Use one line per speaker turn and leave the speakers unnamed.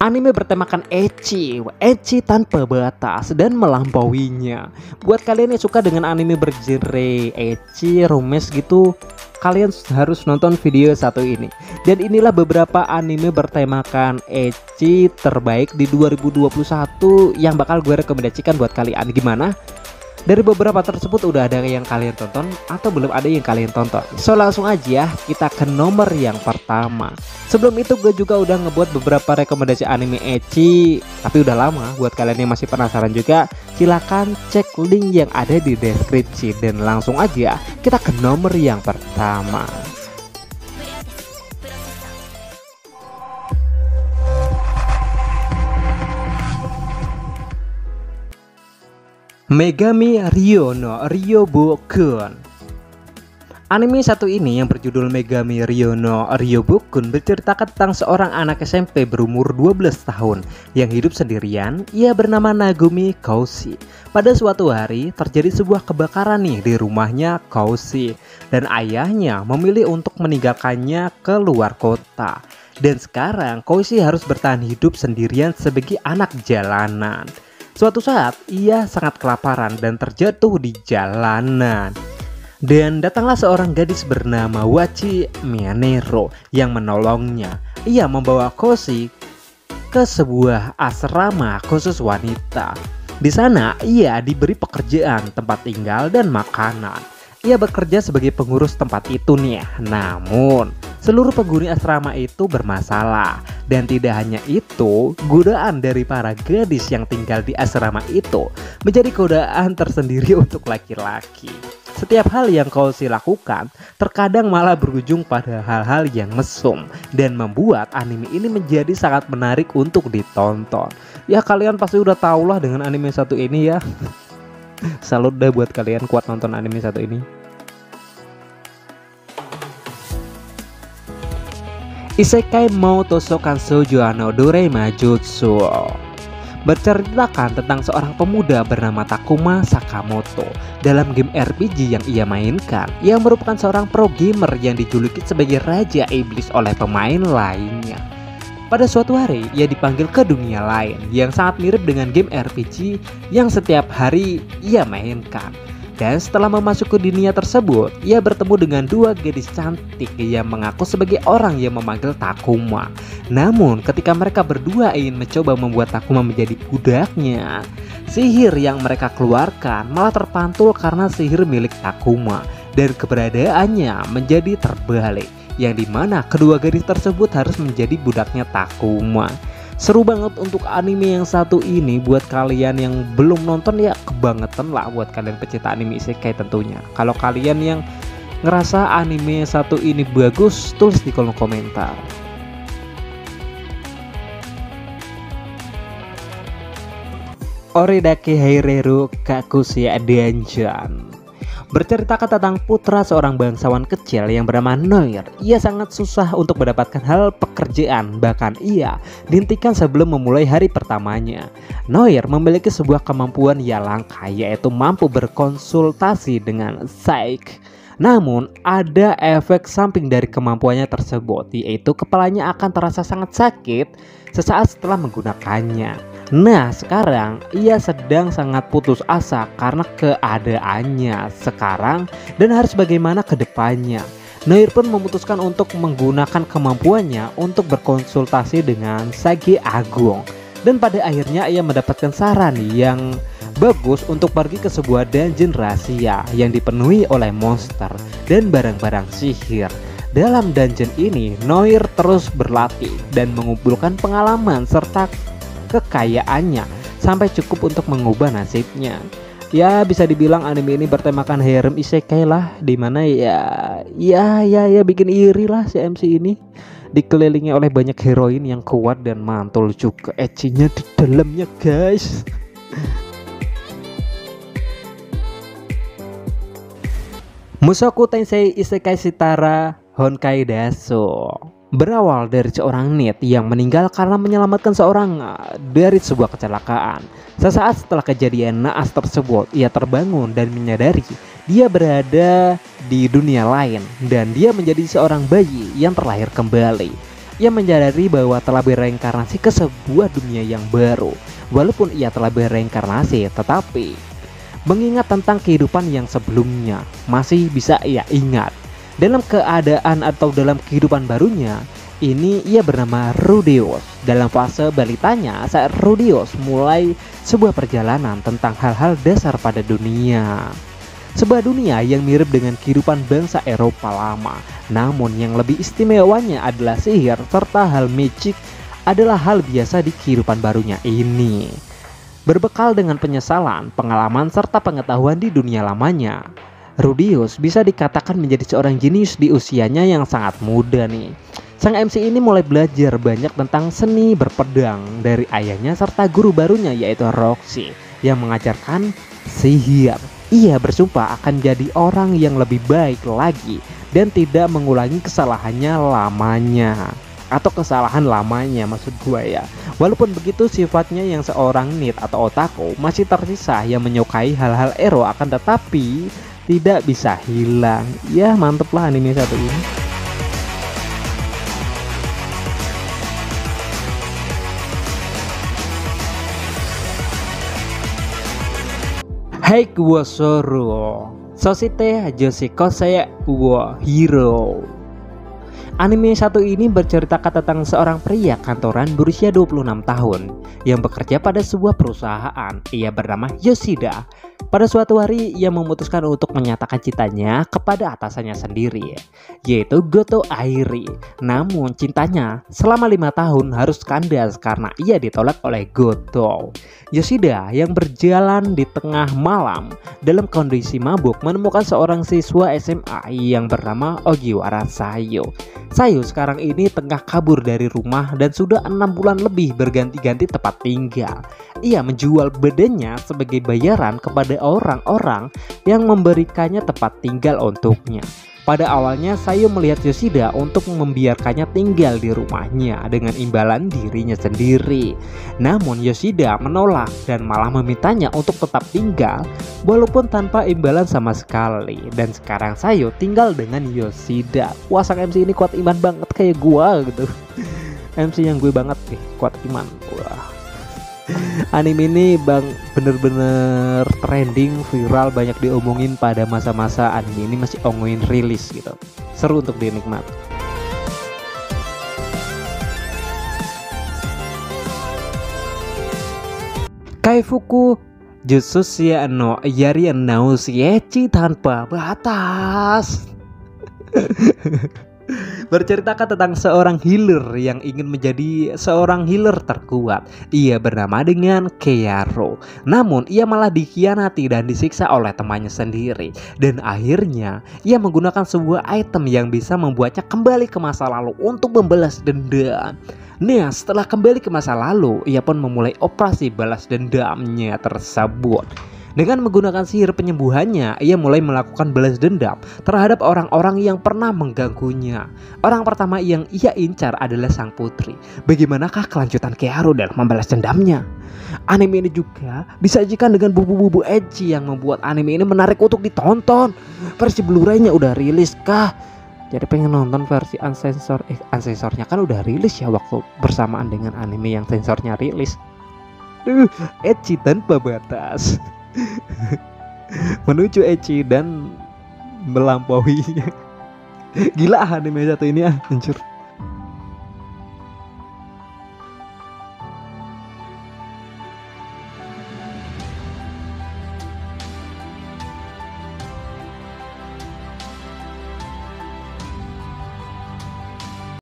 Anime bertemakan ecchi tanpa batas dan melampauinya. Buat kalian yang suka dengan anime bergenre ecchi, romance gitu, kalian harus nonton video satu ini. Dan inilah beberapa anime bertemakan ecchi terbaik di 2021 yang bakal gue rekomendasikan buat kalian. Gimana? Dari beberapa tersebut udah ada yang kalian tonton atau belum ada yang kalian tonton? So langsung aja kita ke nomor yang pertama. Sebelum itu gue juga udah ngebuat beberapa rekomendasi anime ecchi, tapi udah lama. Buat kalian yang masih penasaran juga, silakan cek link yang ada di deskripsi. Dan langsung aja kita ke nomor yang pertama. Megami Ryo no Ryobokun. Anime satu ini yang berjudul Megami Ryo no Ryobokun berceritakan tentang seorang anak SMP berumur 12 tahun yang hidup sendirian. Ia bernama Nagumi Koushi. Pada suatu hari terjadi sebuah kebakaran nih di rumahnya Koushi dan ayahnya memilih untuk meninggalkannya ke luar kota. Dan sekarang Koushi harus bertahan hidup sendirian sebagai anak jalanan. Suatu saat ia sangat kelaparan dan terjatuh di jalanan. Dan datanglah seorang gadis bernama Wachi Mianero yang menolongnya. Ia membawa Koushi ke sebuah asrama khusus wanita. Di sana ia diberi pekerjaan, tempat tinggal dan makanan. Ia bekerja sebagai pengurus tempat itu nih. Namun seluruh penghuni asrama itu bermasalah. Dan tidak hanya itu, godaan dari para gadis yang tinggal di asrama itu menjadi godaan tersendiri untuk laki-laki. Setiap hal yang Koushi lakukan terkadang malah berujung pada hal-hal yang mesum dan membuat anime ini menjadi sangat menarik untuk ditonton. Ya kalian pasti udah tau lah dengan anime satu ini ya. Salut dah buat kalian kuat nonton anime satu ini. Isekai Moutousou Kanshoujo no Doraemon Jutsu berceritakan tentang seorang pemuda bernama Takuma Sakamoto. Dalam game RPG yang ia mainkan, ia merupakan seorang pro gamer yang dijuluki sebagai Raja Iblis oleh pemain lainnya. Pada suatu hari, ia dipanggil ke dunia lain yang sangat mirip dengan game RPG yang setiap hari ia mainkan. Dan setelah memasuki dunia tersebut, ia bertemu dengan dua gadis cantik yang mengaku sebagai orang yang memanggil Takuma. Namun ketika mereka berdua ingin mencoba membuat Takuma menjadi budaknya, sihir yang mereka keluarkan malah terpantul karena sihir milik Takuma. Dan keberadaannya menjadi terbalik, yang dimana kedua gadis tersebut harus menjadi budaknya Takuma. Seru banget untuk anime yang satu ini. Buat kalian yang belum nonton ya kebangetan lah buat kalian pecinta anime isekai tentunya. Kalau kalian yang ngerasa anime satu ini bagus, tulis di kolom komentar. Oredake Heireru Kakushia Dungeon berceritakan tentang putra seorang bangsawan kecil yang bernama Noir. Ia sangat susah untuk mendapatkan hal pekerjaan, bahkan ia dihentikan sebelum memulai hari pertamanya. Noir memiliki sebuah kemampuan yang langka, yaitu mampu berkonsultasi dengan psych. Namun ada efek samping dari kemampuannya tersebut, yaitu kepalanya akan terasa sangat sakit sesaat setelah menggunakannya. Nah sekarang ia sedang sangat putus asa karena keadaannya sekarang dan harus bagaimana ke depannya. Noir pun memutuskan untuk menggunakan kemampuannya untuk berkonsultasi dengan Sage Agung. Dan pada akhirnya ia mendapatkan saran yang bagus untuk pergi ke sebuah dungeon rahasia yang dipenuhi oleh monster dan barang-barang sihir. Dalam dungeon ini Noir terus berlatih dan mengumpulkan pengalaman serta kekayaannya sampai cukup untuk mengubah nasibnya. Ya bisa dibilang anime ini bertemakan harem isekai lah, dimana ya bikin iri lah si MC ini. Dikelilingi oleh banyak heroin yang kuat dan mantul juga ecchinya di dalamnya guys. Mushoku Tensei Isekai Shitara Honkai Daso berawal dari seorang NEET yang meninggal karena menyelamatkan seorang dari sebuah kecelakaan. Sesaat setelah kejadian naas tersebut, ia terbangun dan menyadari dia berada di dunia lain dan dia menjadi seorang bayi yang terlahir kembali. Ia menyadari bahwa telah bereinkarnasi ke sebuah dunia yang baru. Walaupun ia telah bereinkarnasi, tetapi mengingat tentang kehidupan yang sebelumnya masih bisa ia ingat. Dalam keadaan atau dalam kehidupan barunya, ini ia bernama Rudeus. Dalam fase balitanya, saat Rudeus mulai sebuah perjalanan tentang hal-hal dasar pada dunia. Sebuah dunia yang mirip dengan kehidupan bangsa Eropa lama. Namun yang lebih istimewanya adalah sihir serta hal magic adalah hal biasa di kehidupan barunya ini. Berbekal dengan penyesalan, pengalaman serta pengetahuan di dunia lamanya, Rudeus bisa dikatakan menjadi seorang jenius di usianya yang sangat muda nih. Sang MC ini mulai belajar banyak tentang seni berpedang dari ayahnya serta guru barunya yaitu Roxy yang mengajarkan sihir. Ia bersumpah akan jadi orang yang lebih baik lagi dan tidak mengulangi kesalahannya lamanya. Atau kesalahan lamanya maksud gue ya. Walaupun begitu sifatnya yang seorang nerd atau otaku masih tersisa yang menyukai hal-hal ero, akan tetapi tidak bisa hilang. Ya mantep lah anime satu ini. Hai wa Soro Sosite Joshikosei wa Hero. Anime satu ini berceritakan tentang seorang pria kantoran berusia 26 tahun yang bekerja pada sebuah perusahaan. Ia bernama Yoshida. Pada suatu hari ia memutuskan untuk menyatakan cintanya kepada atasannya sendiri, yaitu Goto Airi. Namun cintanya selama 5 tahun harus kandas karena ia ditolak oleh Goto. Yoshida yang berjalan di tengah malam dalam kondisi mabuk menemukan seorang siswa SMA yang bernama Ogiwara Sayo. Sayo sekarang ini tengah kabur dari rumah dan sudah 6 bulan lebih berganti-ganti tempat tinggal. Ia menjual badannya sebagai bayaran kepada orang-orang yang memberikannya tempat tinggal untuknya. Pada awalnya Sayo melihat Yoshida untuk membiarkannya tinggal di rumahnya dengan imbalan dirinya sendiri. Namun Yoshida menolak dan malah memintanya untuk tetap tinggal walaupun tanpa imbalan sama sekali. Dan sekarang Sayo tinggal dengan Yoshida. Wah, sang MC ini kuat iman banget kayak gua gitu. MC yang gue banget nih, kuat iman. Wah. Anime ini bener-bener trending, viral, banyak diomongin pada masa-masa anime ini masih ongoing rilis gitu. Seru untuk dinikmati. Kaifuku Jutsuya no Yari Nausiechi tanpa batas. Berceritakan tentang seorang healer yang ingin menjadi seorang healer terkuat. Ia bernama dengan Kearo. Namun ia malah dikhianati dan disiksa oleh temannya sendiri. Dan akhirnya ia menggunakan sebuah item yang bisa membuatnya kembali ke masa lalu untuk membalas dendam. Nah, setelah kembali ke masa lalu, ia pun memulai operasi balas dendamnya tersebut. Dengan menggunakan sihir penyembuhannya, ia mulai melakukan balas dendam terhadap orang-orang yang pernah mengganggunya. Orang pertama yang ia incar adalah sang putri. Bagaimanakah kelanjutan Kearo dalam membalas dendamnya? Anime ini juga disajikan dengan bubu-bubu ecchi yang membuat anime ini menarik untuk ditonton. Versi Blu-ray-nya udah rilis kah? Jadi pengen nonton versi unsensor. Unsensornya kan udah rilis ya waktu bersamaan dengan anime yang sensornya rilis. Ecchi tanpa batas. Menuju ecchi dan melampauinya. Gila anime satu ini hancur.